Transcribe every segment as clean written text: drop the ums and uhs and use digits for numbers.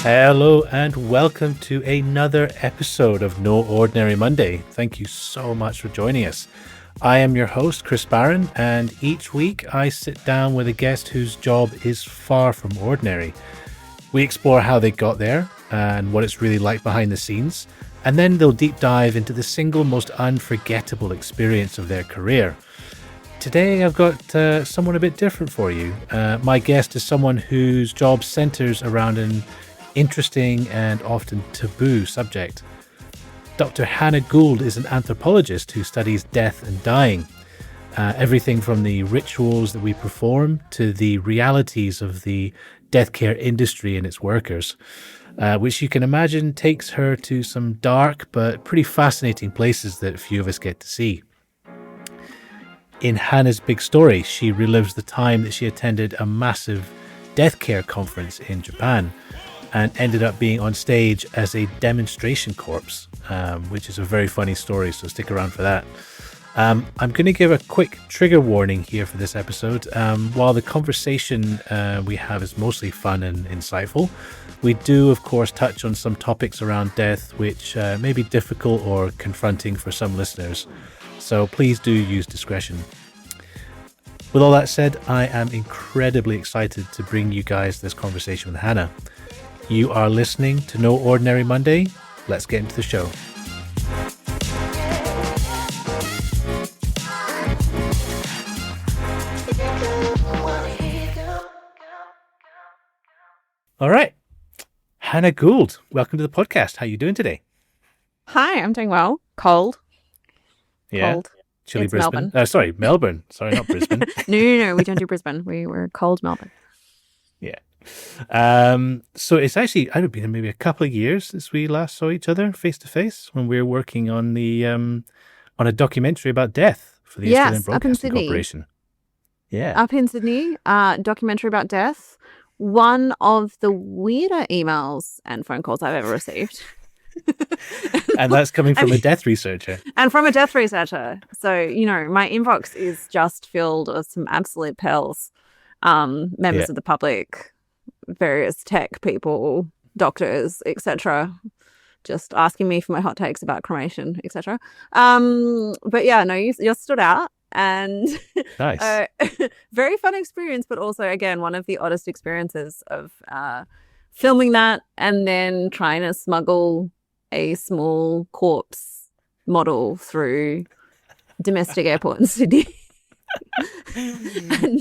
Hello and welcome to another episode of No Ordinary Monday. Thank you so much for joining us. I am your host, Chris Barron, and each week I sit down with a guest whose job is far from ordinary. We explore how they got there and what it's really like behind the scenes, and then they'll deep dive into the single most unforgettable experience of their career. Today I've got someone a bit different for you. My guest is someone whose job centers around an interesting and often taboo subject. Dr. Hannah Gould is an anthropologist who studies death and dying. Everything from the rituals that we perform to the realities of the death care industry and its workers, which you can imagine takes her to some dark but pretty fascinating places that few of us get to see. In Hannah's big story, she relives the time that she attended a massive death care conference in Japan and ended up being on stage as a demonstration corpse, which is a very funny story, so stick around for that. I'm going to give a quick trigger warning here for this episode. While the conversation we have is mostly fun and insightful, we do, of course, touch on some topics around death which may be difficult or confronting for some listeners, so please do use discretion. With all that said, I am incredibly excited to bring you guys this conversation with Hannah. You are listening to No Ordinary Monday. Let's get into the show. All right. Hannah Gould, welcome to the podcast. How are you doing today? Hi, I'm doing well. Cold. Yeah. Cold. Chilly It's Brisbane. Melbourne. Sorry, Melbourne. Sorry, not Brisbane. No, we don't do Brisbane. We were cold Melbourne. Yeah. So it's actually, I don't know, maybe a couple of years since we last saw each other face to face when we were working on the on a documentary about death for the Australian Yes, up in Broadcasting Sydney. Corporation. Yeah. Up in Sydney, documentary about death. One of the weirder emails and phone calls I've ever received. And that's coming from a death researcher. And from a death researcher. So, you know, my inbox is just filled with some absolute pals, members of the public, various tech people, doctors, etc., just asking me for my hot takes about cremation, etc. But yeah, no, you stood out, and Nice. very fun experience, but also again one of the oddest experiences of filming that and then trying to smuggle a small corpse model through domestic airport in Sydney.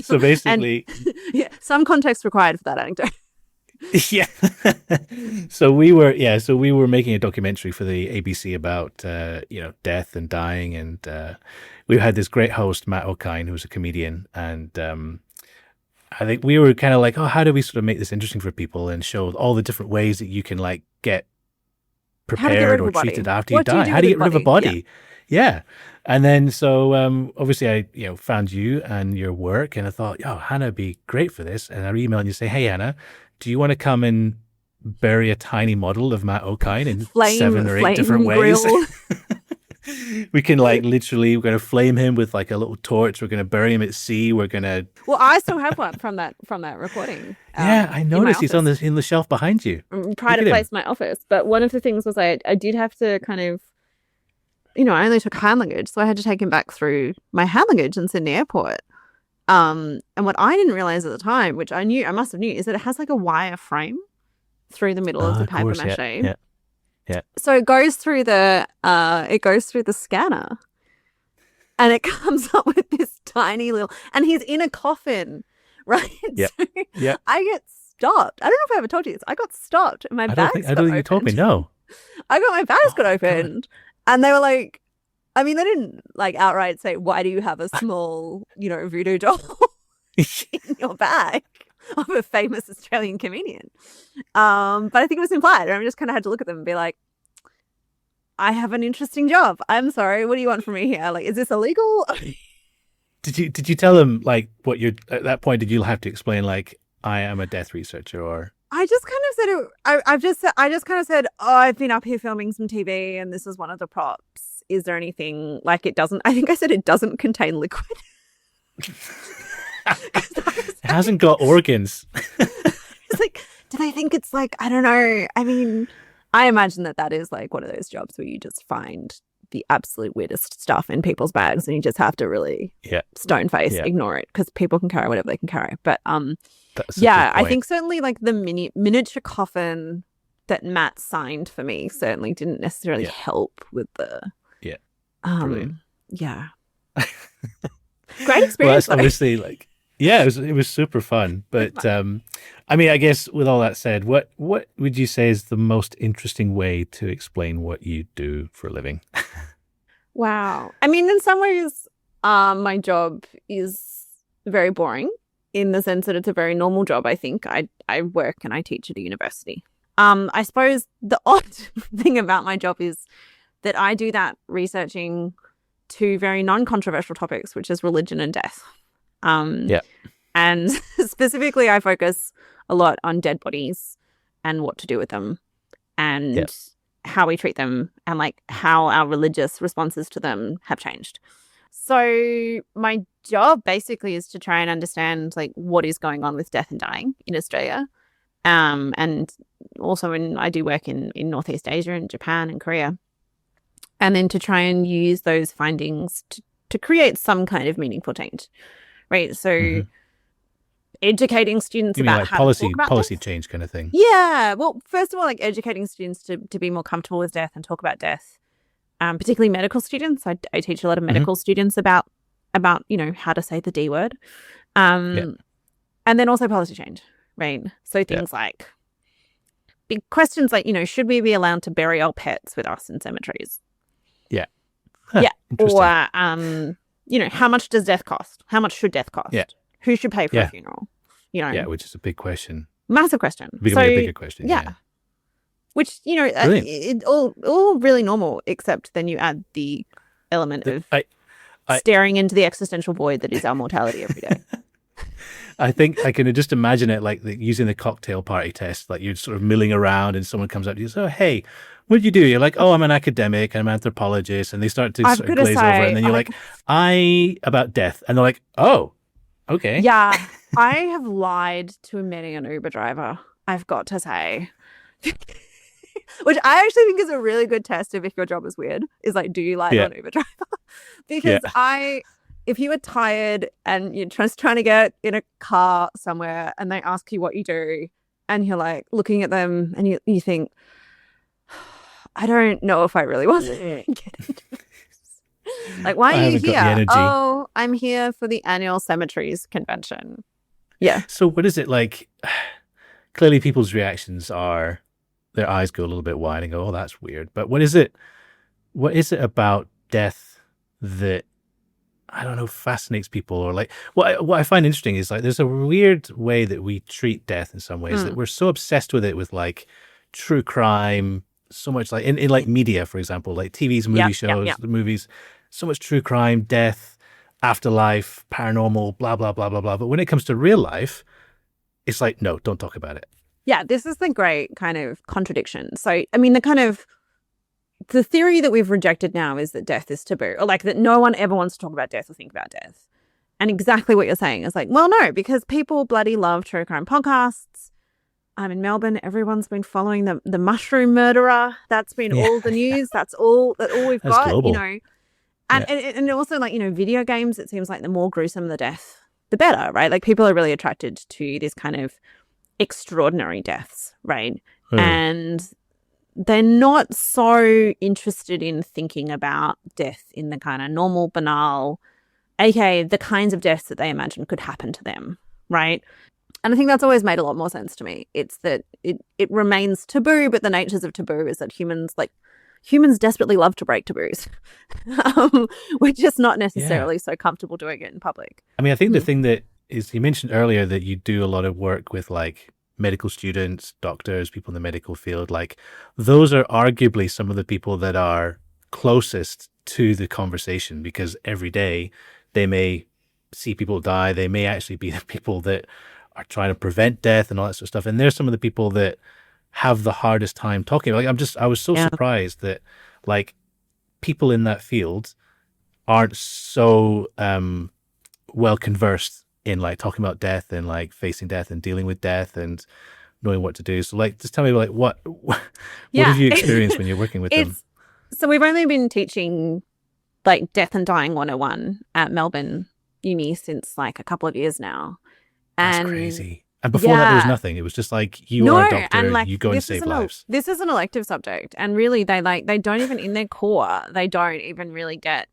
So basically, yeah, some context required for that anecdote. yeah. So we were making a documentary for the ABC about death and dying, and we had this great host, Matt O'Kine, who's a comedian, and I think we were kind of like, oh, how do we sort of make this interesting for people and show all the different ways that you can like get prepared or treated after you die? How do you get rid of a body? Yeah. And then so obviously I found you and your work, and I thought, oh, Hannah would be great for this. And I emailed and you say, hey Hannah, do you want to come and bury a tiny model of Matt O'Kine in 7 or 8 different ways? We can like literally, we're going to flame him with like a little torch. We're going to bury him at sea. We're going to. Well, I still have one from that recording. Yeah, I noticed he's on in the shelf behind you. Pride of place, my office. But one of the things was I did have to kind of, I only took hand luggage, so I had to take him back through my hand luggage in Sydney Airport. And what I didn't realize at the time, which I must have knew, is that it has like a wire frame through the middle of the paper mache. Yeah. So it goes through the scanner, and it comes up with this tiny little, and he's in a coffin, right? Yeah. So yeah. I get stopped. I don't know if I ever told you this. I got stopped. And my bags got opened. I don't think you told me. No. I got my bags got opened, and they were like, I mean, they didn't like outright say, "Why do you have a small, voodoo doll in your bag of a famous Australian comedian?" But I think it was implied. I just kind of had to look at them and be like, "I have an interesting job. I'm sorry. What do you want from me here? Like, is this illegal?" Did you tell them like what you're at that point? Did you have to explain like I am a death researcher, or? I just kind of said it. I just kind of said, "Oh, I've been up here filming some TV, and this is one of the props. Is there anything like it doesn't?" I think I said it doesn't contain liquid. It hasn't got organs. It's like, do they think it's like, I don't know. I mean, I imagine that is like one of those jobs where you just find the absolute weirdest stuff in people's bags and you just have to really stone face ignore it because people can carry whatever they can carry. But I think certainly like the miniature coffin that Matt signed for me certainly didn't necessarily help with the brilliant. Great experience. Well, that's obviously like it was super fun. But I mean, I guess with all that said, what would you say is the most interesting way to explain what you do for a living? Wow. I mean, in some ways, my job is very boring in the sense that it's a very normal job. I think I work and I teach at a university. I suppose the odd thing about my job is that I do that researching two very non-controversial topics, which is religion and death. And specifically, I focus a lot on dead bodies and what to do with them and how we treat them and like how our religious responses to them have changed. So my job basically is to try and understand like what is going on with death and dying in Australia. And also I do work in Northeast Asia and Japan and Korea. And then to try and use those findings to create some kind of meaningful change, right? So educating students about like how policy, to talk about policy death. change kind of thing. Yeah. Well, first of all, like educating students to be more comfortable with death and talk about death, particularly medical students. I teach a lot of medical students about how to say the D word, and then also policy change, right? So things like big questions like should we be allowed to bury our pets with us in cemeteries? Yeah. Or how much does death cost? How much should death cost? Yeah. Who should pay for a funeral? Which is a big question. Massive question. Becoming a bigger question. Yeah. Which it's all really normal, except then you add the element of staring into the existential void that is our mortality every day. I think I can just imagine it like using the cocktail party test. Like you're sort of milling around and someone comes up to you and says, "Oh, hey, what do you do?" You're like, "Oh, I'm an academic. I'm an anthropologist." And they start to sort of glaze over. And then you're like, about death. And they're like, "Oh, okay." Yeah. I have lied to many an Uber driver, I've got to say. Which I actually think is a really good test of if your job is weird. Is like, do you lie to an Uber driver? Because if you are tired and you're just trying to get in a car somewhere and they ask you what you do and you're like looking at them and you think, I don't know if I really want to get into this. Like, why are you here? Oh, I'm here for the annual cemeteries convention. Yeah. So what is it like? Clearly people's reactions are their eyes go a little bit wide and go, "Oh, that's weird." But what is it about death that, I don't know, fascinates people? Or like what I find interesting is like there's a weird way that we treat death in some ways that we're so obsessed with it with like true crime, so much like in like media, for example, like TVs, movie shows, the movies, so much true crime, death, afterlife, paranormal, blah, blah, blah, blah, blah. But when it comes to real life, it's like, no, don't talk about it. Yeah, this is the great kind of contradiction. So, I mean, the theory that we've rejected now is that death is taboo, or like that no one ever wants to talk about death or think about death. And exactly what you're saying is like, well, no, because people bloody love true crime podcasts. I'm in Melbourne. Everyone's been following the mushroom murderer. That's been all the news. That's all we've got, global. And also like, video games, it seems like the more gruesome the death, the better, right? Like people are really attracted to this kind of extraordinary deaths, right? And they're not so interested in thinking about death in the kind of normal, banal, aka the kinds of deaths that they imagine could happen to them, right? And I think that's always made a lot more sense to me. It's that it remains taboo, but the natures of taboo is that humans desperately love to break taboos. We're just not necessarily so comfortable doing it in public. I mean, I think the thing that is, you mentioned earlier that you do a lot of work with like medical students, doctors, people in the medical field. Like those are arguably some of the people that are closest to the conversation because every day they may see people die. They may actually be the people that are trying to prevent death and all that sort of stuff. And they're some of the people that have the hardest time talking. Like I was so surprised that like people in that field aren't so well conversed in like talking about death and like facing death and dealing with death and knowing what to do. So like, just tell me like what Yeah. have you experienced when you're working with them? So we've only been teaching like Death and Dying 101 at Melbourne Uni since like a couple of years now. That's And crazy. And before that, there was nothing. It was just like, you are a doctor, and like, you go and save lives. This is an elective subject. And really, they don't even, in their core, they don't even really get,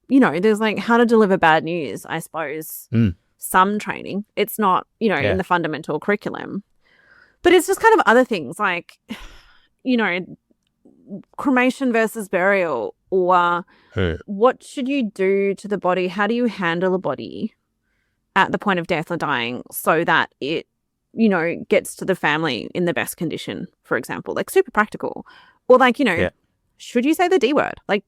there's like how to deliver bad news, I suppose, some training. It's not, in the fundamental curriculum. But it's just kind of other things like, cremation versus burial, or what should you do to the body? How do you handle a body at the point of death or dying so that it, gets to the family in the best condition, for example, like super practical. Or like, should you say the D word? Like,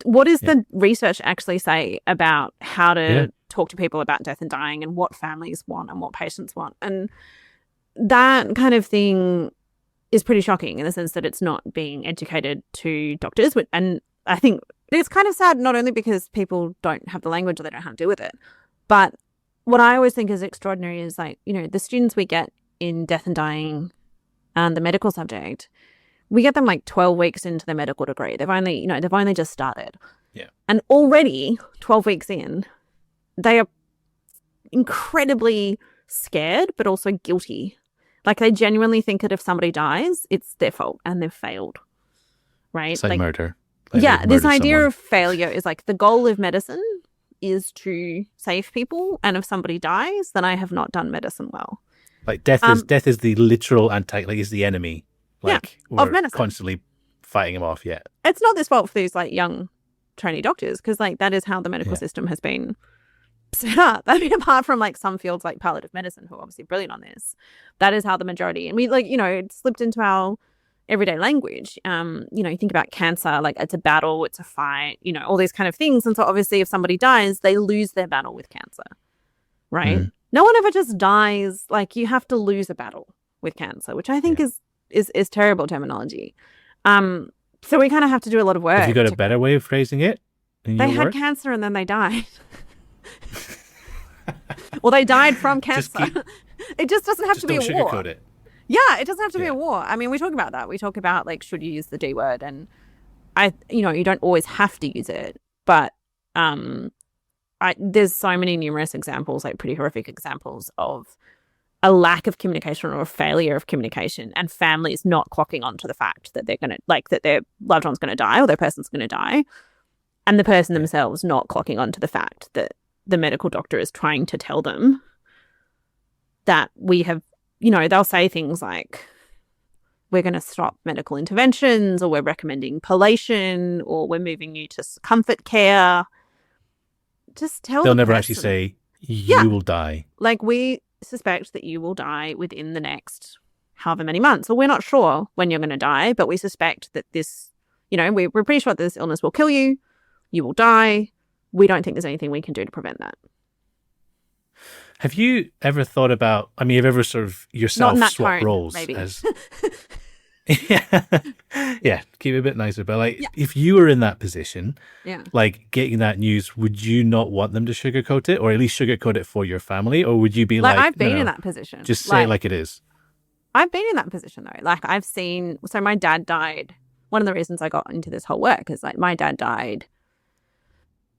what does the research actually say about how to talk to people about death and dying and what families want and what patients want? And that kind of thing is pretty shocking in the sense that it's not being educated to doctors. And I think it's kind of sad, not only because people don't have the language or they don't know how to deal with it, but what I always think is extraordinary is like, the students we get in Death and Dying and the medical subject, we get them like 12 weeks into their medical degree. They've only just started. Yeah. And already 12 weeks in, they are incredibly scared, but also guilty. Like they genuinely think that if somebody dies, it's their fault and they've failed. Right? It's like murder. Like this idea of failure is like the goal of medicine is to save people, and if somebody dies, then I have not done medicine well. Like death is the literal is the enemy. Like of medicine. Constantly fighting him off. Yeah, it's not this fault for these like young trainee doctors, because like that is how the medical system has been set up. I mean, apart from like some fields like palliative medicine, who are obviously brilliant on this, that is how the majority. And we it slipped into our everyday language. You think about cancer, like it's a battle, it's a fight, all these kind of things. And so obviously if somebody dies, they lose their battle with cancer, right? No one ever just dies. Like you have to lose a battle with cancer, which I think is terrible terminology. So we kind of have to do a lot of work. Have you got a better way of phrasing it? They had cancer and then they died. Well, they died from cancer. It just doesn't have to be a war. Sugarcoat it. Yeah, it doesn't have to be a war. I mean, we talk about that. We talk about like, should you use the D word? And you don't always have to use it, but there's so many numerous examples, like pretty horrific examples of a lack of communication or a failure of communication, and families not clocking onto the fact that they're gonna that their loved one's gonna die or their person's gonna die, and the person themselves not clocking onto the fact that the medical doctor is trying to tell them that we have. They'll say things like, we're going to stop medical interventions, or we're recommending palliation, or we're moving you to comfort care. Just tell them. They'll never actually say, you will die. Like, we suspect that you will die within the next however many months, or we're not sure when you're going to die, but we suspect that this, we're pretty sure that this illness will kill you. You will die. We don't think there's anything we can do to prevent that. Have you ever thought about, have you ever sort of yourself swap roles? Maybe. Yeah, keep it a bit nicer. But if you were in that position, like getting that news, would you not want them to sugarcoat it, or at least sugarcoat it for your family? Or would you be like, I've been in that position. Just say it like it is. I've been in that position though. Like I've seen, so my dad died. One of the reasons I got into this whole work is like my dad died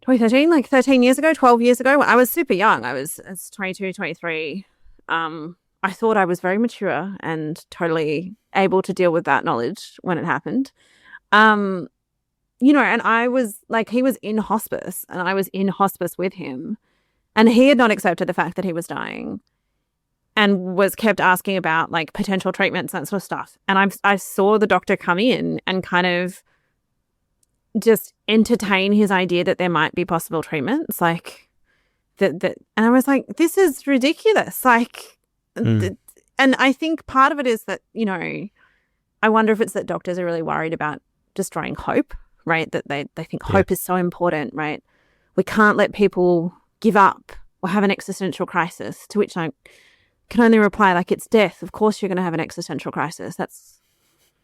2013, like 13 years ago, 12 years ago. I was super young. I was 22, 23. I thought I was very mature and totally able to deal with that knowledge when it happened. And I was like, he was in hospice and I was in hospice with him, and he had not accepted the fact that he was dying and was kept asking about like potential treatments and that sort of stuff. And I saw the doctor come in and kind of just entertain his idea that there might be possible treatments, like that. And I was like, this is ridiculous. Like, and I think part of it is that, I wonder if it's that doctors are really worried about destroying hope, right? That they think hope is so important, right? We can't let people give up or have an existential crisis, to which I can only reply, like, it's death. Of course you're going to have an existential crisis. That's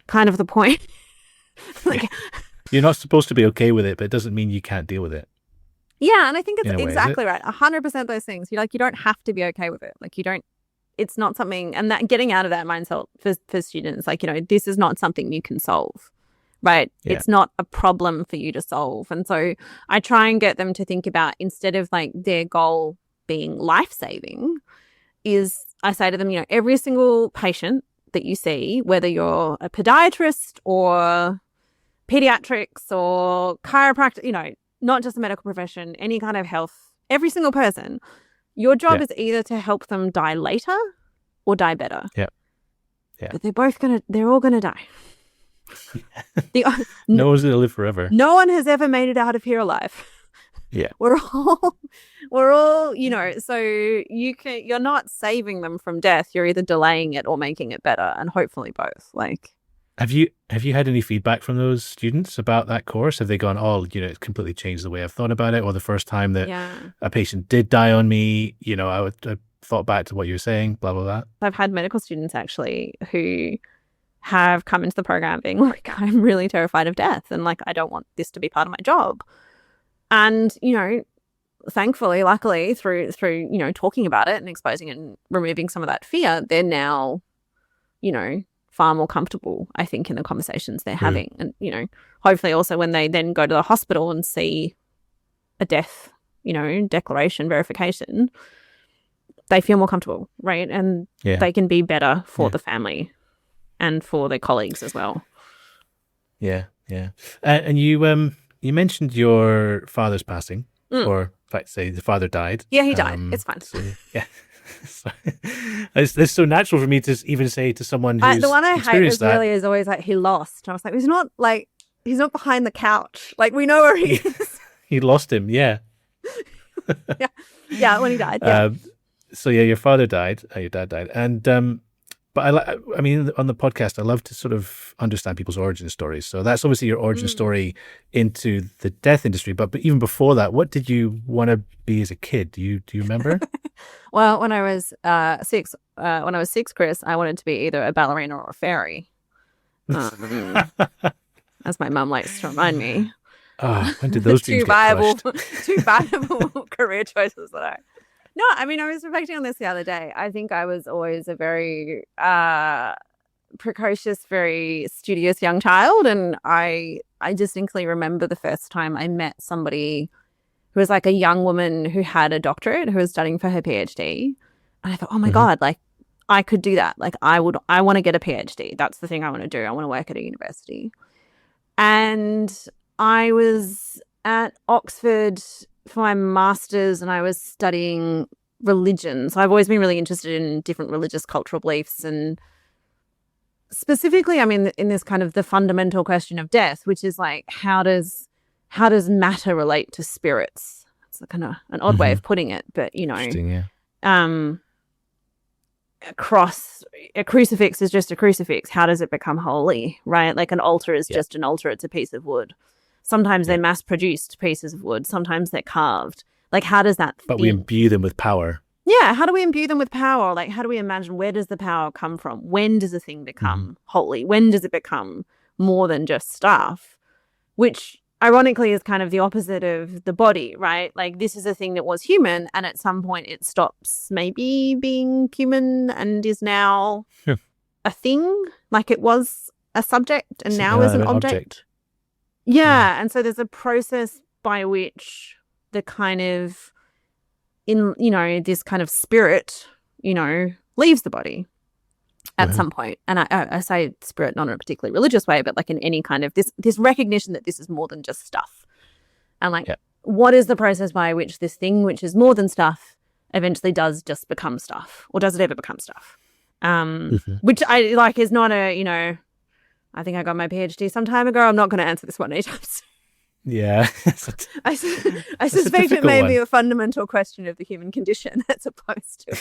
kind of the point. You're not supposed to be okay with it, but it doesn't mean you can't deal with it. Yeah, and I think it's exactly right. 100% those things. You don't have to be okay with it. Like, you don't it's not something, and that getting out of that mindset for students, like, this is not something you can solve, right? Yeah. It's not a problem for you to solve. And so I try and get them to think about, instead of like their goal being life-saving, is I say to them, every single patient that you see, whether you're a podiatrist or pediatrics or chiropractor, not just a medical profession, any kind of health, every single person, your job is either to help them die later or die better. Yeah. But they're all gonna die. No one's gonna live forever. No one has ever made it out of here alive. Yeah. We're all, so you're not saving them from death. You're either delaying it or making it better, and hopefully both. Like, have you had any feedback from those students about that course? Have they gone, it completely changed the way I've thought about it? Or the first time that a patient did die on me, I thought back to what you were saying, blah, blah, blah. I've had medical students actually who have come into the program being like, I'm really terrified of death, and like, I don't want this to be part of my job. And, thankfully, luckily, through talking about it and exposing it and removing some of that fear, they're now, far more comfortable, I think, in the conversations they're having. And, hopefully also when they then go to the hospital and see a death, declaration, verification, they feel more comfortable, right? And they can be better for the family and for their colleagues as well. Yeah, yeah. And you mentioned your father's passing, or in fact, say the father died. Yeah, he died. It's fine. So, yeah. It's so natural for me to even say to someone who's the one I hate is that, really is always like, he lost. I was like, he's not behind the couch. Like, we know where he is. He lost him. Yeah. Yeah, when he died. Yeah. So yeah, your father died. Your dad died, and but I mean, on the podcast, I love to sort of understand people's origin stories. So that's obviously your origin story into the death industry. But even before that, what did you want to be as a kid? Do you remember? Well, when I was 6, Chris, I wanted to be either a ballerina or a fairy. As my mum likes to remind me. Oh, when did those dreams two viable career choices that I. No, I mean, I was reflecting on this the other day. I think I was always a very precocious, very studious young child. And I distinctly remember the first time I met somebody who was like a young woman who had a doctorate, who was studying for her PhD. And I thought, oh my God, like, I could do that. Like, I want to get a PhD. That's the thing I want to do. I want to work at a university. And I was at Oxford for my master's, and I was studying religion. So I've always been really interested in different religious cultural beliefs, and specifically, I mean, in this kind of the fundamental question of death, which is like, how does matter relate to spirits? It's a kind of an odd way of putting it, but a crucifix is just a crucifix. How does it become holy, right? Like an altar is just an altar. It's a piece of wood. Sometimes they're mass-produced pieces of wood. Sometimes they're carved. Like, how does that But we imbue them with power. Yeah, how do we imbue them with power? Like, how do we imagine, where does the power come from? When does a thing become holy? When does it become more than just stuff? Which, ironically, is kind of the opposite of the body, right? Like, this is a thing that was human, and at some point it stops maybe being human and is now a thing. Like, it was a subject and now is an object. Yeah, and so there's a process by which the kind of, this kind of spirit, leaves the body at some point. And I say spirit not in a particularly religious way, but like in any kind of this recognition that this is more than just stuff. And like, what is the process by which this thing, which is more than stuff, eventually does just become stuff? Or does it ever become stuff? Which I like is not a, I think I got my PhD some time ago. I'm not going to answer this one anytime soon. Yeah. I suspect it may be a fundamental question of the human condition as opposed to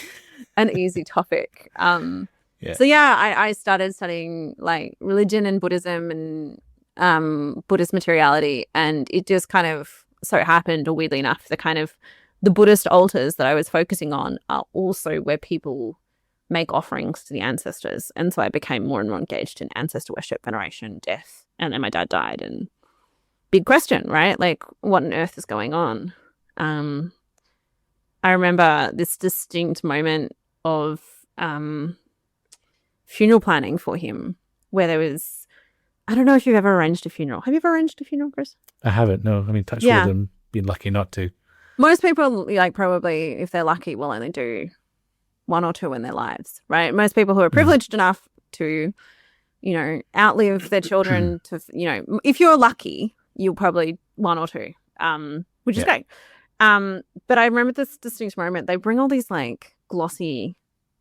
an easy topic. So I started studying like religion and Buddhism and Buddhist materiality, and it just kind of so happened, or weirdly enough, the Buddhist altars that I was focusing on are also where people make offerings to the ancestors. And so I became more and more engaged in ancestor worship, veneration, death. And then my dad died, and big question, right? Like, what on earth is going on? I remember this distinct moment of funeral planning for him, where there was, I don't know if you've ever arranged a funeral. Have you ever arranged a funeral, Chris? I haven't. No, I mean, touch wood, and been lucky not to. Most people, like, probably, if they're lucky, will only do one or two in their lives, right? Most people who are privileged enough to, you know, outlive their children to, you know, if you're lucky, you'll probably one or two, which is great. But I remember this distinct moment. They bring all these like glossy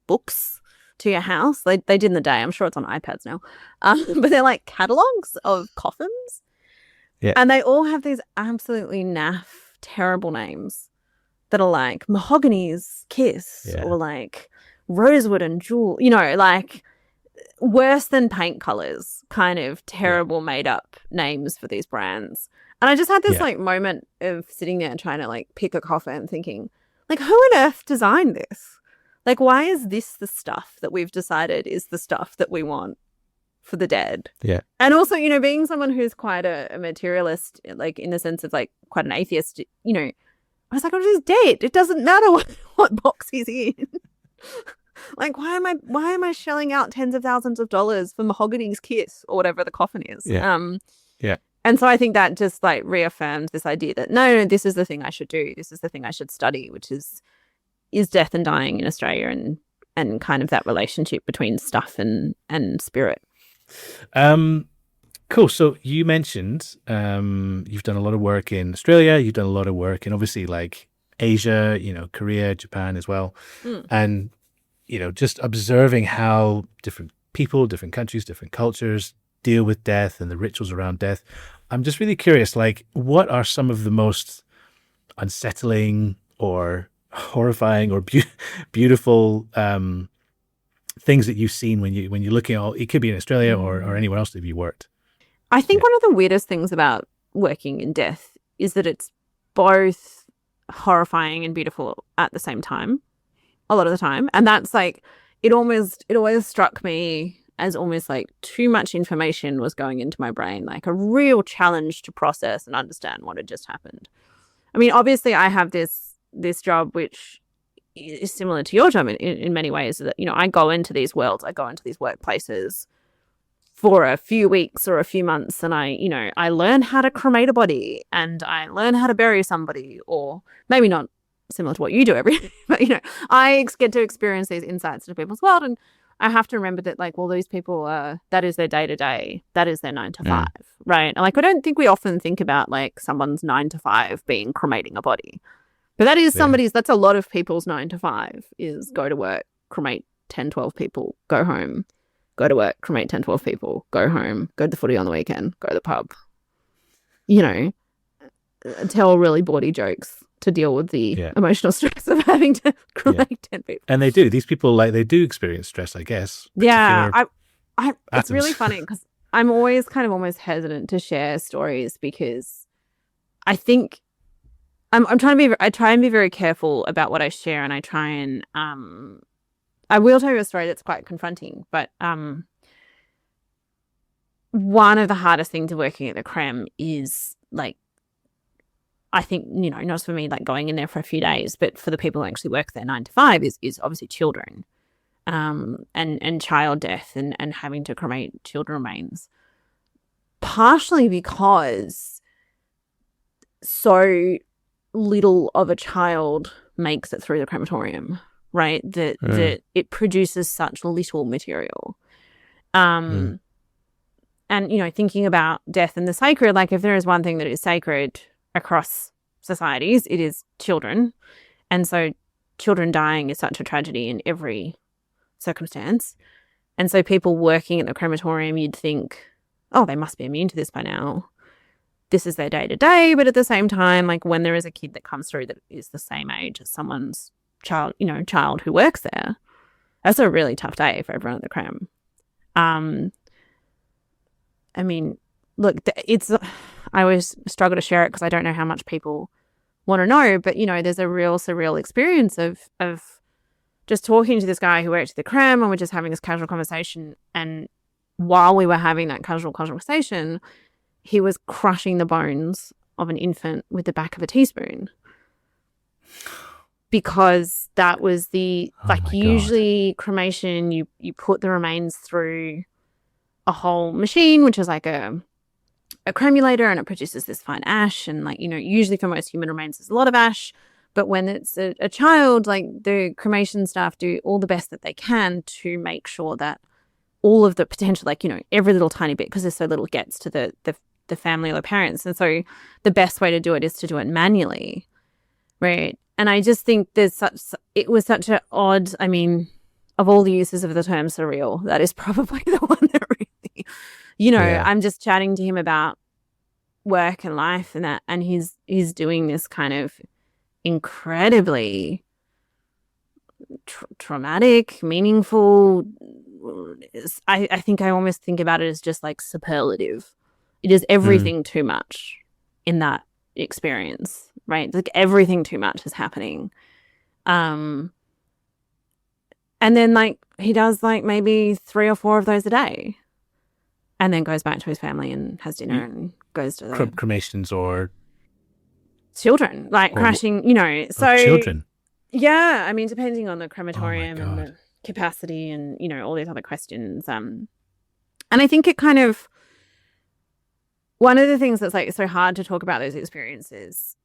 books to your house. They did in the day. I'm sure it's on iPads now. But they're like catalogs of coffins. Yeah. And they all have these absolutely naff, terrible names that are like Mahogany's Kiss or like Rosewood and Jewel, you know, like worse than paint colors, kind of terrible made up names for these brands. And I just had this like moment of sitting there trying to like pick a coffin thinking, like, who on earth designed this? Like, why is this the stuff that we've decided is the stuff that we want for the dead? Yeah. And also, you know, being someone who's quite a materialist, like in the sense of like quite an atheist, you know, I was like, oh, he's dead. It doesn't matter what box he's in. Like, why am I shelling out tens of thousands of dollars for Mahogany's Kiss or whatever the coffin is? Yeah. And so I think that just like reaffirmed this idea that no, this is the thing I should do. This is the thing I should study, which is death and dying in Australia and kind of that relationship between stuff and spirit. Cool. So you mentioned you've done a lot of work in Australia. You've done a lot of work in obviously like Asia, you know, Korea, Japan as well. And, you know, just observing how different people, different countries, different cultures deal with death and the rituals around death. I'm just really curious, like, what are some of the most unsettling or horrifying or beautiful things that you've seen when you're looking at, it could be in Australia or anywhere else that you worked? I think one of the weirdest things about working in death is that it's both horrifying and beautiful at the same time, a lot of the time. And that's like, it always struck me as almost like too much information was going into my brain, like a real challenge to process and understand what had just happened. I mean, obviously I have this job which is similar to your job in many ways, that, you know, I go into these worlds, I go into these workplaces for a few weeks or a few months, and I learn how to cremate a body and I learn how to bury somebody, or maybe not similar to what you do every day, but, you know, I get to experience these insights into people's world, and I have to remember that, like, well, these people that is their day to day, that is their 9 to 5, right? And like, I don't think we often think about like someone's 9 to 5 being cremating a body, but that is that's a lot of people's 9 to 5 is go to work, cremate 10, 12 people, go home. Go to work, cremate 10, 12 people, go home, go to the footy on the weekend, go to the pub. You know, tell really bawdy jokes to deal with the emotional stress of having to cremate 10 people. And they do. These people, like, they do experience stress, I guess. Yeah. It's really funny because I'm always kind of almost hesitant to share stories because I think I try and be very careful about what I share, and I try and I will tell you a story that's quite confronting, but one of the hardest things of working at the Crem is, like, I think, you know, not for me, like, going in there for a few days, but for the people who actually work there 9 to 5 is obviously children and child death and having to cremate children remains, partially because so little of a child makes it through the crematorium. Right, that it produces such little material, and, you know, thinking about death and the sacred, like, if there is one thing that is sacred across societies, it is children, and so children dying is such a tragedy in every circumstance, and so people working at the crematorium, you'd think, oh, they must be immune to this by now. This is their day to day, but at the same time, like, when there is a kid that comes through that is the same age as someone's child who works there, that's a really tough day for everyone at the Crem. I mean, look, I always struggle to share it because I don't know how much people want to know, but, you know, there's a real surreal experience of just talking to this guy who worked at the Crem, and we're just having this casual conversation, and while we were having that casual conversation, he was crushing the bones of an infant with the back of a teaspoon. because that was the, Oh my God. usually cremation, you put the remains through a whole machine, which is like a cremulator, and it produces this fine ash. And usually for most human remains, there's a lot of ash. But when it's a child, the cremation staff do all the best that they can to make sure that all of the potential, every little tiny bit, because there's so little, gets to the family or the parents. And so the best way to do it is to do it manually, right? And I just think it was such an odd, of all the uses of the term surreal, that is probably the one that really, I'm just chatting to him about work and life and that, and he's doing this kind of incredibly traumatic, meaningful. I think I almost think about it as just superlative. It is everything too much in that experience, right? Everything too much is happening. And then he does maybe 3 or 4 of those a day, and then goes back to his family and has dinner and goes to the cremations or children, crashing, so children. Yeah, depending on the crematorium and the capacity and all these other questions. And I think it kind of, one of the things that's so hard to talk about those experiences,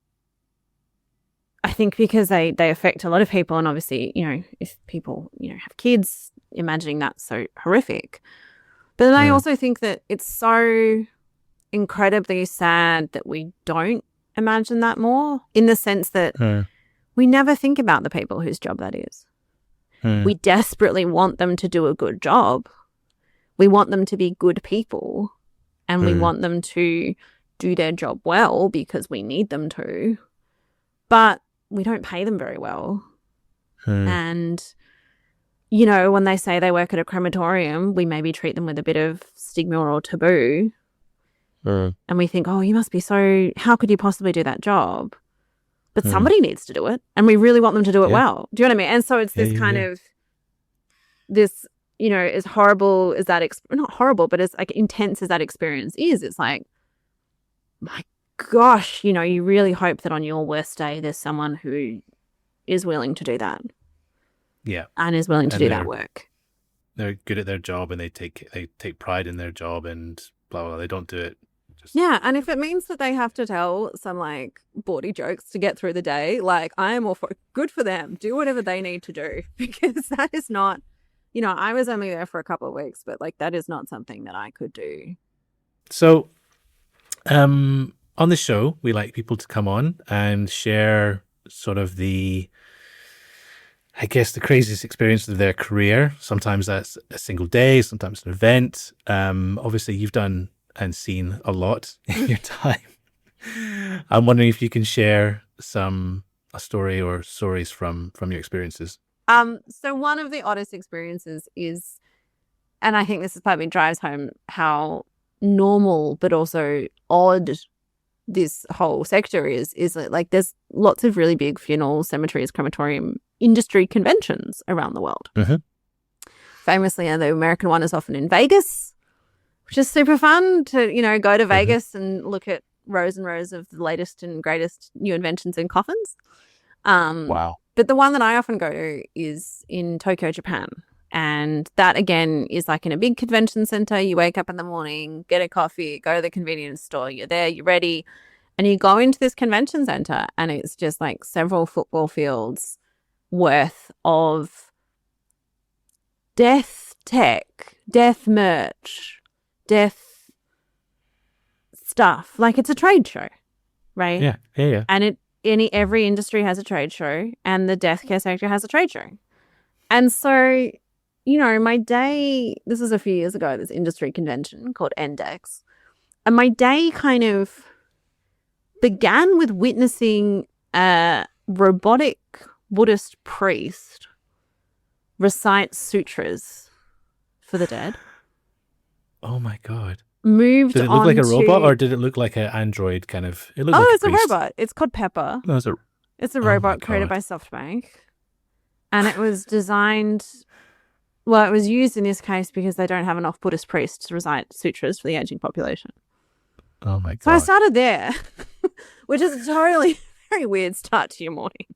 I think because they affect a lot of people, and obviously if people have kids, imagining that's so horrific. But then I also think that it's so incredibly sad that we don't imagine that more, in the sense that we never think about the people whose job that is. We desperately want them to do a good job. We want them to be good people, and we want them to do their job well because we need them to. But we don't pay them very well. And, when they say they work at a crematorium, we maybe treat them with a bit of stigma or taboo. And we think, oh, you must be how could you possibly do that job? But somebody needs to do it, and we really want them to do it well. Do you know what I mean? And so it's this kind of, this, as horrible as that, not horrible, but as intense as that experience is, it's my gosh, you really hope that on your worst day there's someone who is willing to do that. Yeah. And is willing to do that work. They're good at their job, and they take pride in their job, and blah, blah, blah. They don't do it. And if it means that they have to tell some bawdy jokes to get through the day, I am all for, good for them. Do whatever they need to do, because that is not, I was only there for a couple of weeks, but that is not something that I could do. So, on the show, we like people to come on and share sort of the craziest experience of their career. Sometimes that's a single day, sometimes an event. Obviously, you've done and seen a lot in your time. I'm wondering if you can share a story or stories from your experiences. So one of the oddest experiences is, and I think this is probably drives home how normal but also odd this whole sector is that there's lots of really big funeral cemeteries, crematorium industry conventions around the world. Famously, the American one is often in Vegas, which is super fun to, go to Vegas and look at rows and rows of the latest and greatest new inventions in coffins. Wow. But the one that I often go to is in Tokyo, Japan. And that, again, is in a big convention center. You wake up in the morning, get a coffee, go to the convenience store. You're there, you're ready. And you go into this convention center, and it's just several football fields worth of death tech, death merch, death stuff. It's a trade show, right? Yeah. And every industry has a trade show, and the death care sector has a trade show. And so, my day, this was a few years ago, this industry convention called NDEX, and my day kind of began with witnessing a robotic Buddhist priest recite sutras for the dead. Oh my God. Moved Did it look like a robot, or did it look like an android kind of? It looked like it's a robot. It's called Pepper. No, it's a robot created by SoftBank. And it was designed, it was used in this case because they don't have enough Buddhist priests to recite sutras for the aging population. Oh my God. So I started there, which is a totally very weird start to your morning.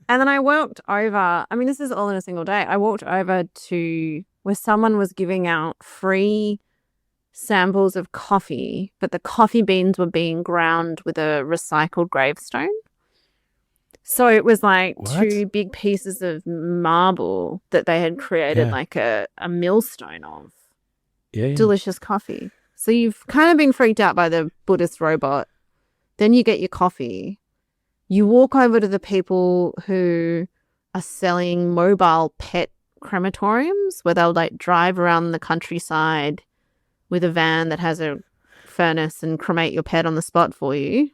And then I walked over, I mean, this is all in a single day. I walked over to where someone was giving out free samples of coffee, but the coffee beans were being ground with a recycled gravestone. So it was like What? 2 big pieces of marble that they had created like a millstone of. Yeah. Delicious coffee. So you've kind of been freaked out by the Buddhist robot. Then you get your coffee. You walk over to the people who are selling mobile pet crematoriums where they'll like drive around the countryside with a van that has a furnace and cremate your pet on the spot for you.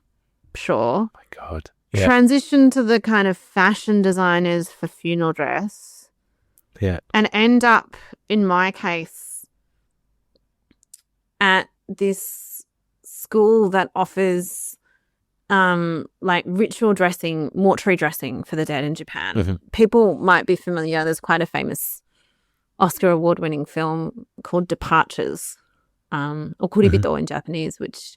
Sure. Oh my God. Yeah. Transition to the kind of fashion designers for funeral dress. Yeah. And end up, in my case, at this school that offers like ritual dressing, mortuary dressing for the dead in Japan. Mm-hmm. People might be familiar. There's quite a famous Oscar award-winning film called Departures, or Kuribito in Japanese, which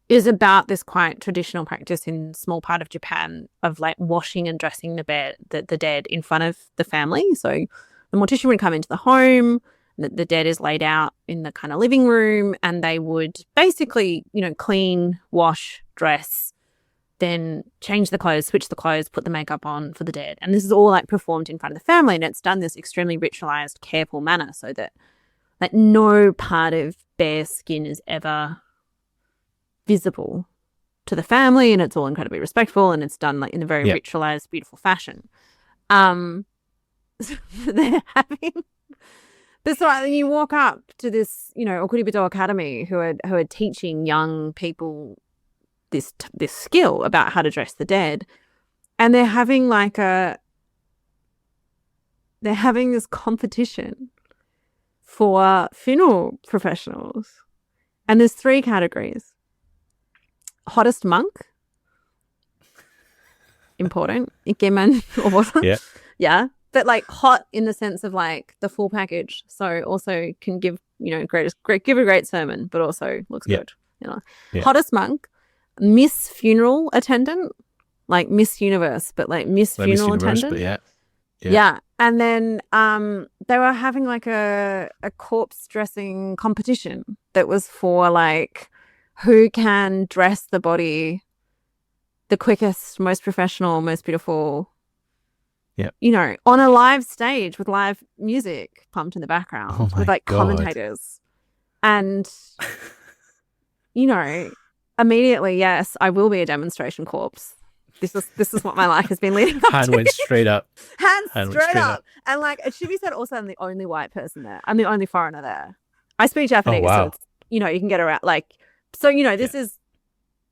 is about this quite traditional practice in small part of Japan of like washing and dressing the dead in front of the family. So the mortician would come into the home, the dead is laid out in the kind of living room, and they would basically, you know, clean, wash, dress, then change the clothes, switch the clothes, put the makeup on for the dead. And this is all like performed in front of the family, and it's done this extremely ritualized, careful manner so that like no part of bare skin is ever visible to the family, and it's all incredibly respectful, and it's done like in a very ritualized, beautiful fashion. They're having, but so you walk up to this, you know, Okuribito Academy who are teaching young people this skill about how to dress the dead, and they're having this competition for funeral professionals, and there's 3 categories. Hottest monk, important, ikemen or whatever. Yeah, but like hot in the sense of like the full package. So also can give, you know, give a great sermon, but also looks good. You know, hottest monk, Miss Funeral Attendant, like Miss Universe, but like Miss Funeral Attendant. But yeah. And then they were having like a corpse dressing competition that was for like who can dress the body the quickest, most professional, most beautiful. Yeah. You know, on a live stage with live music pumped in the background with like commentators. And, you know, immediately, yes, I will be a demonstration corpse. This is what my life has been leading up Hand to. went straight up. Hand straight up. And like, it should be said also, I'm the only white person there. I'm the only foreigner there. I speak Japanese, so it's, you know, you can get around like. So, you know, this is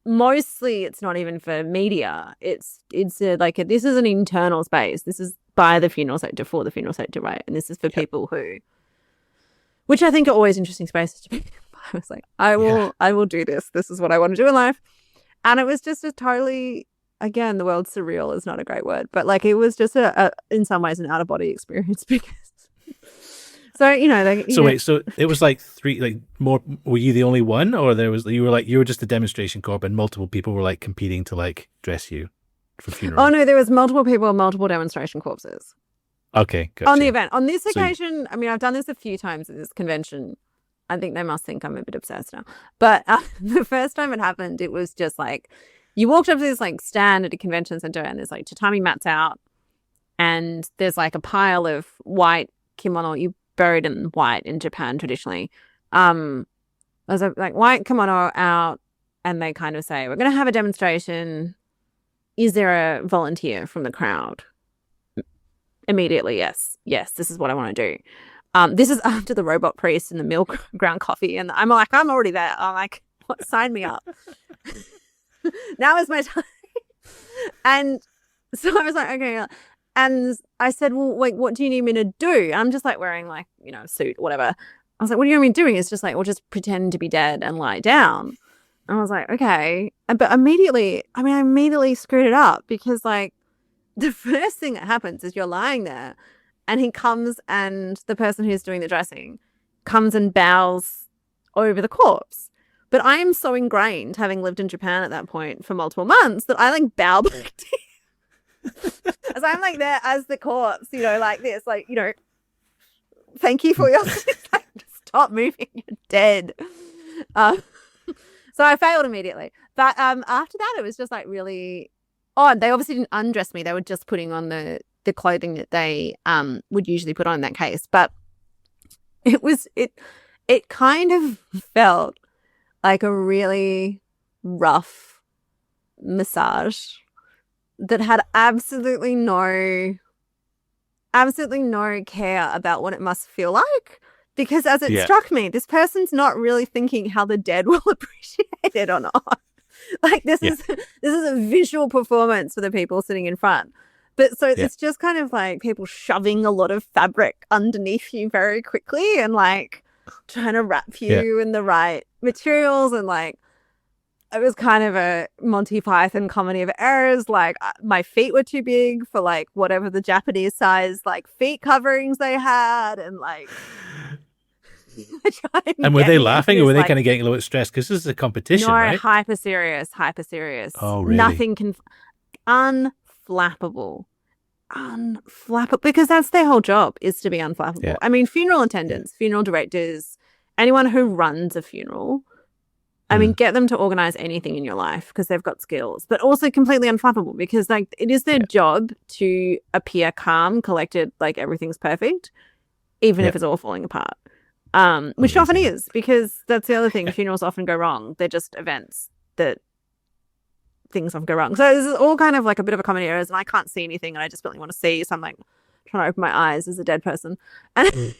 mostly, it's not even for media. It's this is an internal space. This is by the funeral sector, for the funeral sector, right? And this is for people who, which I think are always interesting spaces to be. I was like, I will do this. This is what I want to do in life. And it was just a totally, again, the word surreal is not a great word, but like it was just in some ways an out of body experience because. So, you know, like, wait, so it was like 3, like more, were you the only one, or you were just a demonstration corp and multiple people were like competing to like dress you for funeral? Oh no, there was multiple people, multiple demonstration corpses. Okay, gotcha. On the event. On this occasion, I mean, I've done this a few times at this convention. I think they must think I'm a bit obsessed now. But the first time it happened, it was just like, you walked up to this like stand at a convention center and there's like tatami mats out and there's like a pile of white kimono. You buried in white in Japan traditionally. There's like white kimono out and they kind of say, we're going to have a demonstration. Is there a volunteer from the crowd? Immediately, yes, this is what I want to do. This is after the robot priest and the milk ground coffee. And I'm like, I'm already there. I'm like, what? Sign me up. Now is my time. And so I was like, okay. And I said, well, wait, what do you need me to do? And I'm just like wearing like, you know, a suit, whatever. I was like, what do you want me doing? It's just like, well, just pretend to be dead and lie down. And I was like, okay. But I immediately screwed it up because like the first thing that happens is you're lying there and he comes and the person who's doing the dressing comes and bows over the corpse. But I am so ingrained, having lived in Japan at that point for multiple months, that I like bow back to him. As I'm like there as the corpse, like this, like, thank you for your like, stop moving, you're dead. So I failed immediately. But after that, it was just like really odd. They obviously didn't undress me. They were just putting on the clothing that they would usually put on in that case. But it kind of felt like a really rough massage that had absolutely no care about what it must feel like. Because as it struck me, this person's not really thinking how the dead will appreciate it or not. Like this is a visual performance for the people sitting in front. But so it's just kind of like people shoving a lot of fabric underneath you very quickly and like trying to wrap you in the right materials. And like it was kind of a Monty Python comedy of errors. Like my feet were too big for like whatever the Japanese size like feet coverings they had. And like and were they laughing or were they kind of getting a little bit stressed? Because this is a competition, right? No, hyper serious. Oh, really? Nothing can... Unflappable. Because that's their whole job, is to be unflappable. Yeah. I mean, funeral attendants, funeral directors, anyone who runs a funeral, I mean, get them to organize anything in your life because they've got skills, but also completely unflappable because like it is their job to appear calm, collected, like everything's perfect, even if it's all falling apart. Which often is, because that's the other thing. Funerals often go wrong. They're just events that things often go wrong. So this is all kind of like a bit of a comedy errors, and I can't see anything, and I just really want to see. So I'm like trying to open my eyes as a dead person. And I mean,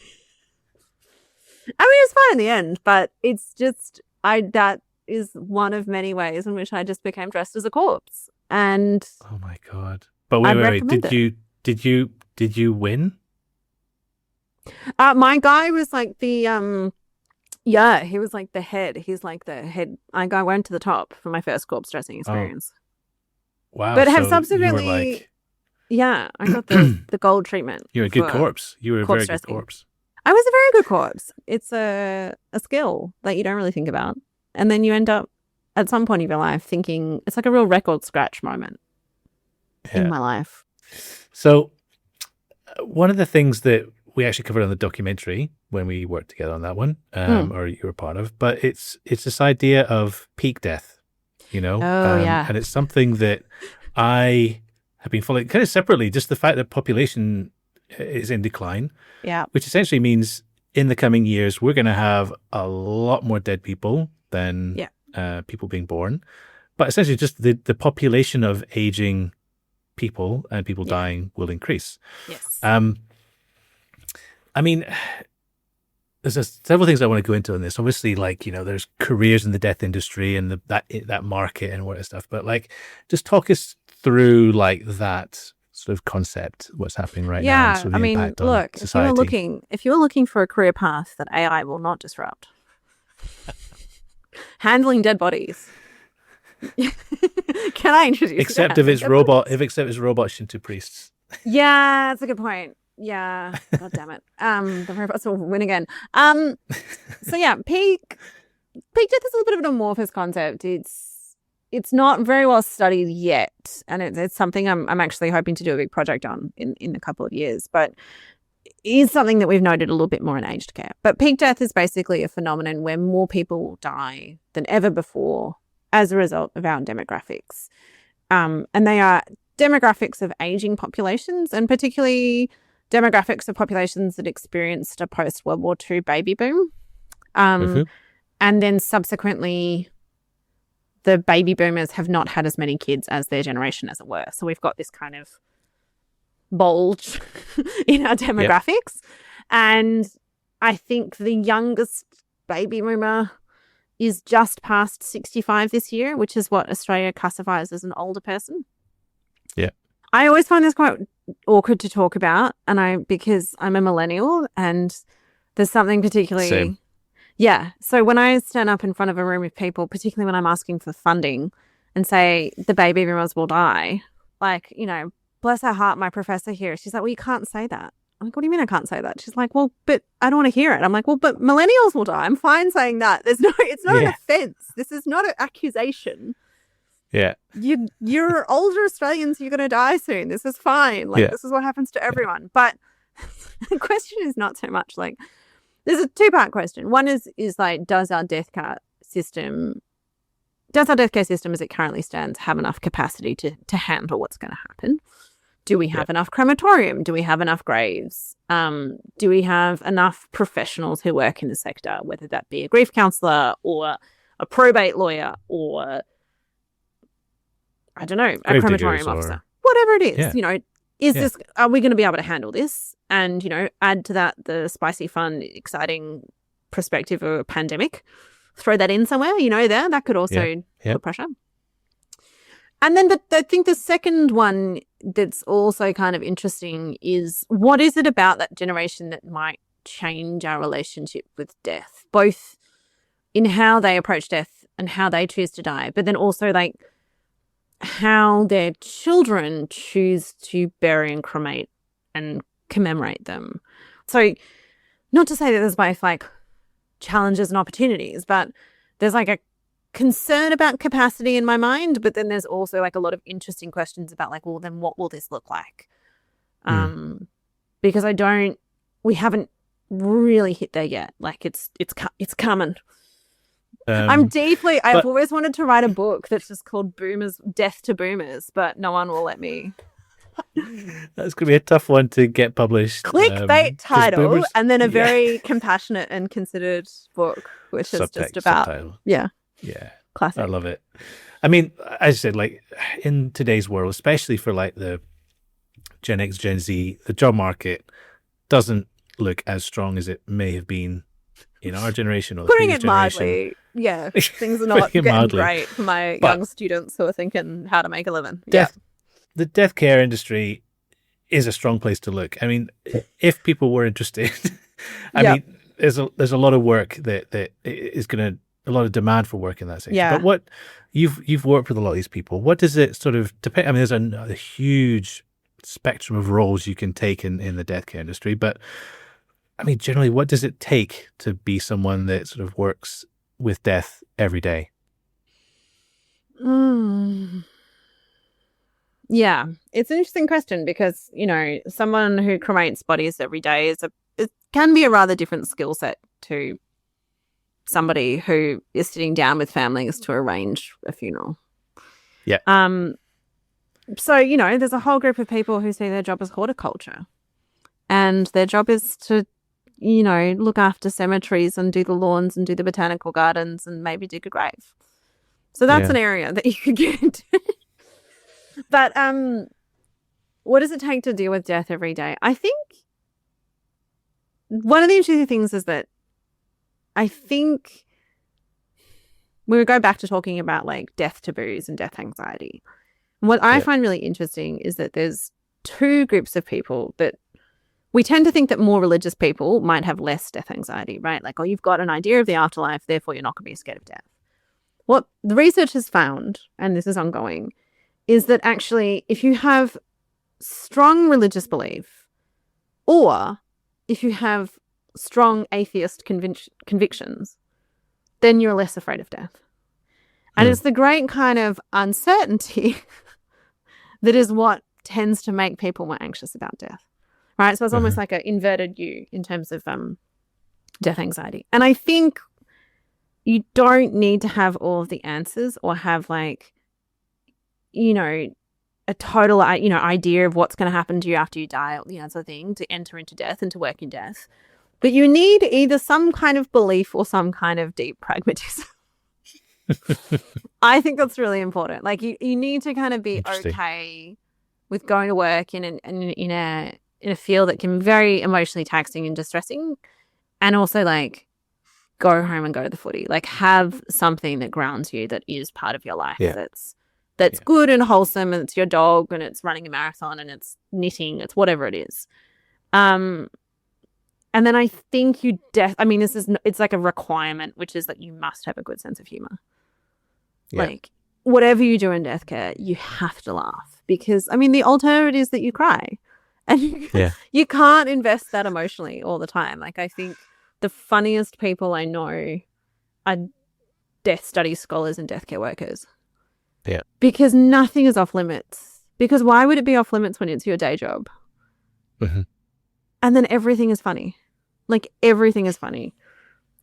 it's fine in the end, but it's just that is one of many ways in which I just became dressed as a corpse. And oh my God! But wait, did you win? My guy was like the he was like the head. He's like the head. I went to the top for my first corpse dressing experience. Wow. But have subsequently I got the gold treatment. You're a good corpse. You were a very good corpse. I was a very good corpse. It's a skill that you don't really think about. And then you end up at some point of your life thinking it's like a real record scratch moment in my life. So one of the things that we actually covered on the documentary when we worked together on that one, or you were part of, but it's this idea of peak death, and it's something that I have been following kind of separately, just the fact that population is in decline, which essentially means in the coming years, we're going to have a lot more dead people than people being born, but essentially just the population of aging people and people dying will increase. Yes. I mean, there's several things I want to go into on this. Obviously, like, there's careers in the death industry and that market and all that stuff. But like, just talk us through like that sort of concept, what's happening right now. And sort of I mean, look, society. if you're looking for a career path that AI will not disrupt, handling dead bodies. Can I introduce? Except if it's robots into priests. Yeah, that's a good point. Yeah, God damn it. The robots will win again. So yeah, peak death is a little bit of an amorphous concept. It's not very well studied yet, and it's something I'm actually hoping to do a big project on in a couple of years. But it is something that we've noted a little bit more in aged care. But peak death is basically a phenomenon where more people die than ever before as a result of our demographics, and they are demographics of aging populations, and particularly demographics of populations that experienced a post-World War II baby boom. And then subsequently, the baby boomers have not had as many kids as their generation, as it were. So we've got this kind of bulge in our demographics. And I think the youngest baby boomer is just past 65 this year, which is what Australia classifies as an older person. Yeah. I always find this quite awkward to talk about, because I'm a millennial and there's something particularly... Same. Yeah. So when I stand up in front of a room of people, particularly when I'm asking for funding and say the baby boomers will die, like, bless her heart, my professor here, she's like, well, you can't say that. I'm like, what do you mean I can't say that? She's like, well, but I don't want to hear it. I'm like, well, but millennials will die. I'm fine saying that. It's not an offense. This is not an accusation. Yeah. You're older Australians, you're going to die soon. This is fine. Like, this is what happens to everyone. But the question is not so much like, there's a two-part question. One is like, does our deathcare system as it currently stands have enough capacity to handle what's going to happen? Do we have enough crematorium? Do we have enough graves? Do we have enough professionals who work in the sector, whether that be a grief counsellor or a probate lawyer or, I don't know, a crematorium officer, whatever it is, you know, are we going to be able to handle this? And, you know, add to that the spicy, fun, exciting perspective of a pandemic. Throw that in somewhere, you know, that could also put pressure. And then I think the second one that's also kind of interesting is, what is it about that generation that might change our relationship with death, both in how they approach death and how they choose to die, but then also like how their children choose to bury and cremate and commemorate them. So not to say that there's both like challenges and opportunities, but there's like a concern about capacity in my mind, but then there's also like a lot of interesting questions about like, well, then what will this look like? Because we haven't really hit there yet. Like it's coming. I've always wanted to write a book that's just called Boomers, Death to Boomers, but no one will let me. That's going to be a tough one to get published. Clickbait title, and then a very compassionate and considered book, which is just about subtitle. Yeah, classic. I love it. I mean, as I said, like in today's world, especially for like the Gen X, Gen Z, the job market doesn't look as strong as it may have been in our generation. Or putting it mildly, things are not getting great for my young students who are thinking how to make a living. The death care industry is a strong place to look. I mean, if people were interested, I mean, there's a lot of work that is going to, a lot of demand for work in that sector. Yeah. But what you've worked with a lot of these people, what does it sort of depend? I mean, there's a huge spectrum of roles you can take in the death care industry, but I mean, generally, what does it take to be someone that sort of works with death every day? Yeah, it's an interesting question because, you know, someone who cremates bodies every day it can be a rather different skill set to somebody who is sitting down with families to arrange a funeral. Yeah. So, you know, there's a whole group of people who see their job as horticulture, and their job is to, you know, look after cemeteries and do the lawns and do the botanical gardens and maybe dig a grave. So that's an area that you could get into. But what does it take to deal with death every day? I think one of the interesting things is that I think we would go back to talking about like death taboos and death anxiety. And what I find really interesting is that there's two groups of people that we tend to think that more religious people might have less death anxiety, right? Like, oh, you've got an idea of the afterlife, therefore you're not going to be scared of death. What the research has found, and this is ongoing, is that actually if you have strong religious belief or if you have strong atheist convictions, then you're less afraid of death. And it's the great kind of uncertainty that is what tends to make people more anxious about death, right? So it's almost like an inverted U in terms of death anxiety. And I think you don't need to have all of the answers or have like, you know, a total, you know, idea of what's going to happen to you after you die, you know, sort of thing, to enter into death and to work in death. But you need either some kind of belief or some kind of deep pragmatism. I think that's really important. Like you need to kind of be okay with going to work in a field that can be very emotionally taxing and distressing, and also like go home and go to the footy. Like have something that grounds you, that is part of your life. That's good and wholesome, and it's your dog, and it's running a marathon, and it's knitting, it's whatever it is. And then I think it's like a requirement, which is that you must have a good sense of humor. Yeah. Like whatever you do in death care, you have to laugh, because I mean the alternative is that you cry, and you can't invest that emotionally all the time. Like I think the funniest people I know are death study scholars and death care workers. Yeah. Because nothing is off limits. Because why would it be off limits when it's your day job? Mm-hmm. And then everything is funny. Like, everything is funny.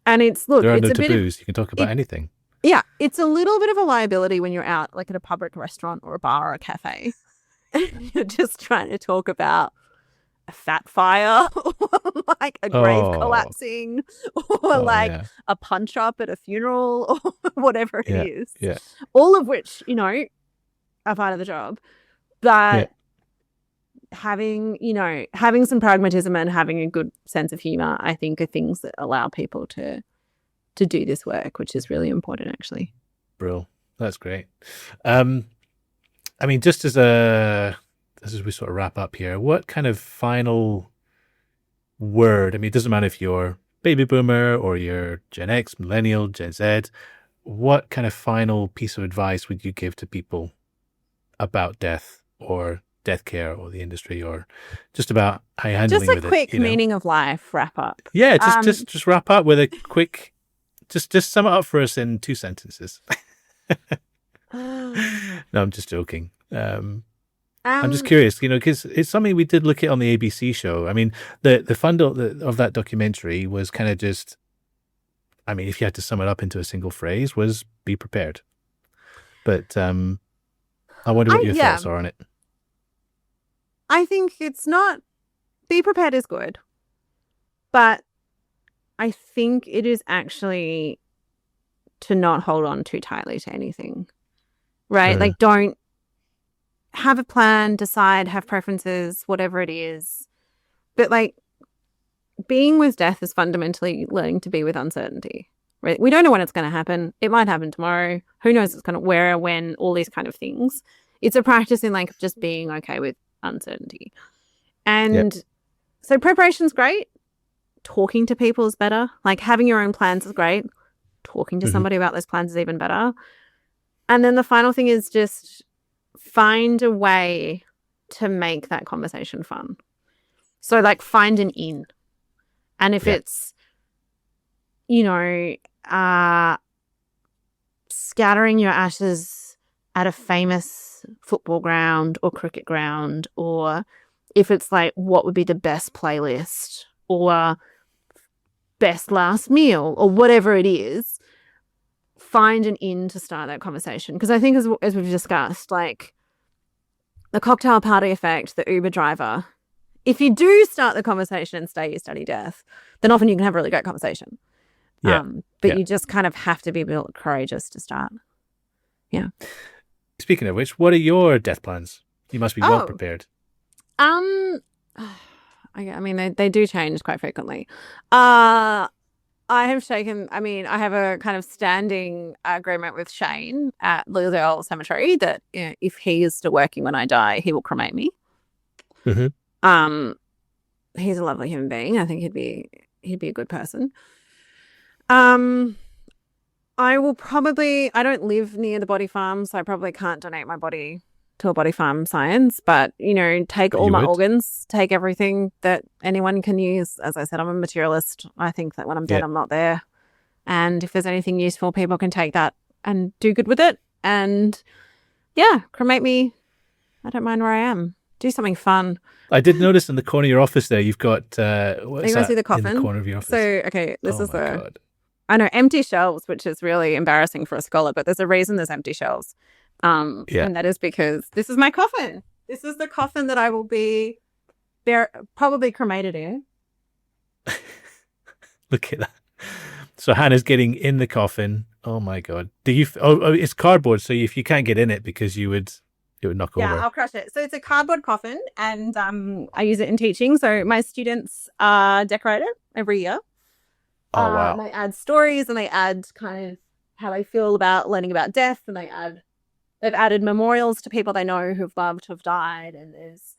And it's, look, There are it's no a bit of, taboos. You can talk about anything. yeah, it's a little bit of a liability when you're out, like at a public restaurant or a bar or a cafe. And you're just trying to talk about a fat fire or like a grave collapsing or a punch up at a funeral or whatever it is. Yeah. All of which, you know, are part of the job. But having some pragmatism and having a good sense of humor, I think, are things that allow people to do this work, which is really important, actually. Brill. That's great. I mean, just as we sort of wrap up here, what kind of final word, I mean, it doesn't matter if you're baby boomer or you're Gen X, millennial, Gen Z, what kind of final piece of advice would you give to people about death or death care or the industry, or just about how you're handling with it? Just a quick meaning of life wrap up. Yeah, just wrap up with a quick, just sum it up for us in 2 sentences. No, I'm just joking. I'm just curious, you know, because it's something we did look at on the ABC show. I mean, the fun of that documentary was kind of just, I mean, if you had to sum it up into a single phrase, was be prepared. But I wonder what your thoughts are on it. I think it's not, be prepared is good, but I think it is actually to not hold on too tightly to anything, right? Like, don't have a plan, decide, have preferences, whatever it is. But like, being with death is fundamentally learning to be with uncertainty, right? We don't know when it's going to happen. It might happen tomorrow. Who knows it's going to where, when, all these kind of things. It's a practice in like just being okay with uncertainty. And so preparation's great. Talking to people is better. Like, having your own plans is great. Talking to somebody about those plans is even better. And then the final thing is just find a way to make that conversation fun. So like, find an in. And if it's, you know, scattering your ashes at a famous football ground or cricket ground, or if it's like, what would be the best playlist or best last meal or whatever it is, find an in to start that conversation. Because I think as we've discussed, like the cocktail party effect, the Uber driver, if you do start the conversation and say you study death, then often you can have a really great conversation. But you just kind of have to be a bit courageous to start. Yeah. Speaking of which, what are your death plans? You must be well prepared. I mean, they do change quite frequently. I have a kind of standing agreement with Shane at Lilydale Cemetery that, you know, if he is still working when I die, he will cremate me. Mm-hmm. He's a lovely human being. I think he'd be a good person. I don't live near the body farm, so I probably can't donate my body to a body farm science, but, you know, take all my organs, take everything that anyone can use. As I said, I'm a materialist. I think that when I'm dead, I'm not there. And if there's anything useful, people can take that and do good with it. And cremate me. I don't mind where I am. Do something fun. I did notice in the corner of your office there, you've got, what is you want to see the coffin? In the corner of your office. So, okay, this is God. I know, empty shelves, which is really embarrassing for a scholar, but there's a reason there's empty shelves. And that is because this is my coffin. This is the coffin that I will be probably cremated in. Look at that. So Hannah's getting in the coffin. Oh my God. It's cardboard. So if you can't get in it because it would knock over. Yeah, I'll crush it. So it's a cardboard coffin, and I use it in teaching. So my students decorate it every year. Oh, wow. They add stories, and they add kind of how they feel about learning about death, and they've added memorials to people they know who've loved, who've died, and there's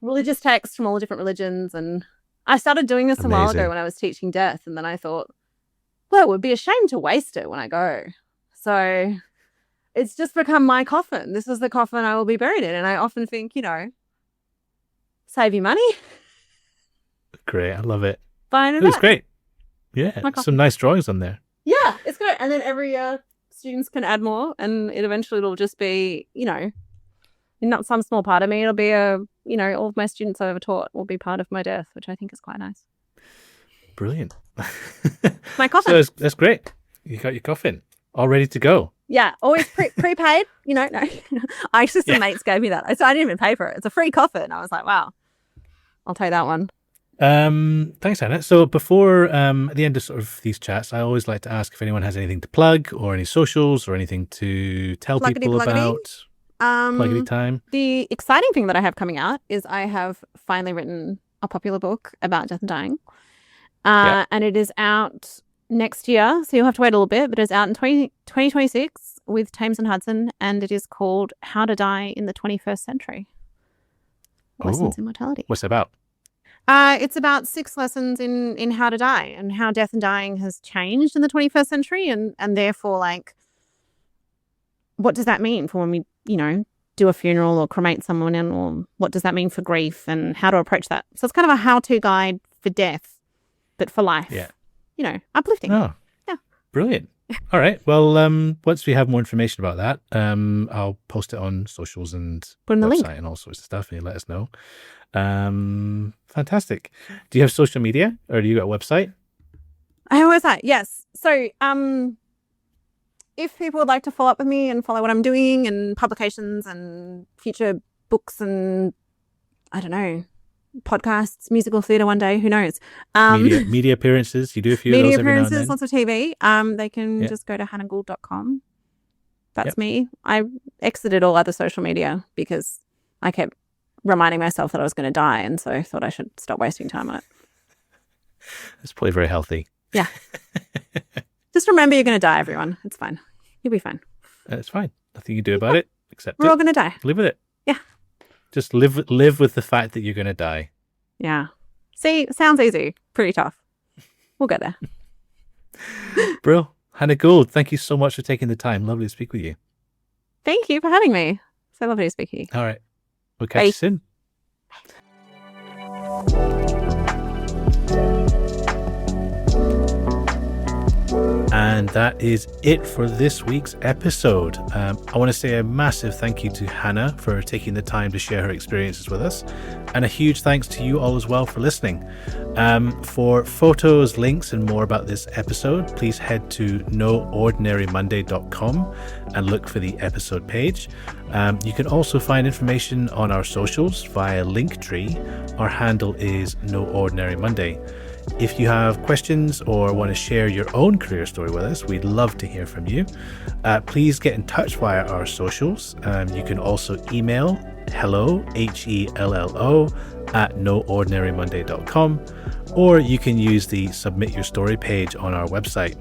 religious texts from all the different religions. And I started doing this a while ago when I was teaching death, and then I thought, well, it would be a shame to waste it when I go. So it's just become my coffin. This is the coffin I will be buried in. And I often think, you know, save you money. Great. I love it. It was great. Yeah. Some nice drawings on there. Yeah, it's great. And then every year, students can add more, and it'll just be, not some small part of me. It'll be all of my students I've ever taught will be part of my death, which I think is quite nice. Brilliant. My coffin. So that's great. You got your coffin all ready to go. Yeah, always prepaid. No. Actually, some mates gave me that. So I didn't even pay for it. It's a free coffin. I was like, wow, I'll take that one. Thanks, Hannah. So before at the end of sort of these chats, I always like to ask if anyone has anything to plug or any socials or anything to tell people about. Pluggity time. The exciting thing that I have coming out is I have finally written a popular book about death and dying. And it is out next year, so you'll have to wait a little bit, but it's out in 2026 with Thames and Hudson, and it is called How to Die in the 21st Century. Lessons in Mortality. What's it about? It's about 6 lessons in how to die and how death and dying has changed in the 21st century, and therefore, like, what does that mean for when we, do a funeral or cremate someone, or what does that mean for grief and how to approach that? So it's kind of a how-to guide for death, but for life. Yeah. Uplifting. Oh, yeah. Brilliant. All right. Well, once we have more information about that, I'll post it on socials and put in the website link and all sorts of stuff, and you let us know. Fantastic. Do you have social media, or do you got a website? I have a website, yes. So, if people would like to follow up with me and follow what I'm doing and publications and future books and, I don't know, podcasts, musical theatre one day, who knows? Media appearances, you do a few of those every now and then. Media appearances, lots of TV. They can just go to hannahgould.com. That's me. I exited all other social media because I kept reminding myself that I was going to die, and so I thought I should stop wasting time on it. That's probably very healthy. Yeah. Just remember you're going to die, everyone. It's fine. You'll be fine. It's fine. Nothing you do about it, except we're all going to die. Live with it. Yeah. Just live with the fact that you're going to die. Yeah. See, sounds easy. Pretty tough. We'll get there. Bro, Hannah Gould, thank you so much for taking the time. Lovely to speak with you. Thank you for having me. So lovely to speak to you. All right. We'll catch you soon. And that is it for this week's episode. I want to say a massive thank you to Hannah for taking the time to share her experiences with us. And a huge thanks to you all as well for listening. For photos, links, and more about this episode, please head to noordinarymonday.com and look for the episode page. You can also find information on our socials via Linktree. Our handle is noordinarymonday. If you have questions or want to share your own career story with us, we'd love to hear from you. Please get in touch via our socials. You can also email hello, HELLO, at noordinarymonday.com, or you can use the Submit Your Story page on our website.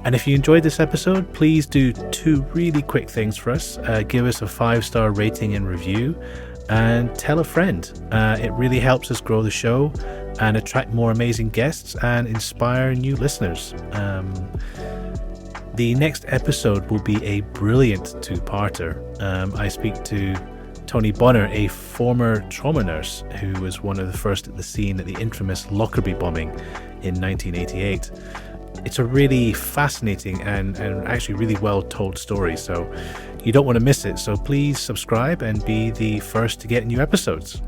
And if you enjoyed this episode, please do 2 really quick things for us. Give us a 5-star rating and review, and tell a friend. It really helps us grow the show and attract more amazing guests and inspire new listeners. The next episode will be a brilliant 2-parter. I speak to Tony Bonner, a former trauma nurse who was one of the first at the scene at the infamous Lockerbie bombing in 1988. It's a really fascinating and actually really well told story, so you don't want to miss it. So please subscribe and be the first to get new episodes.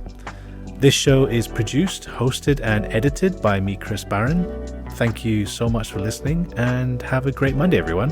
This show is produced, hosted, and edited by me, Chris Barron. Thank you so much for listening, and have a great Monday, everyone.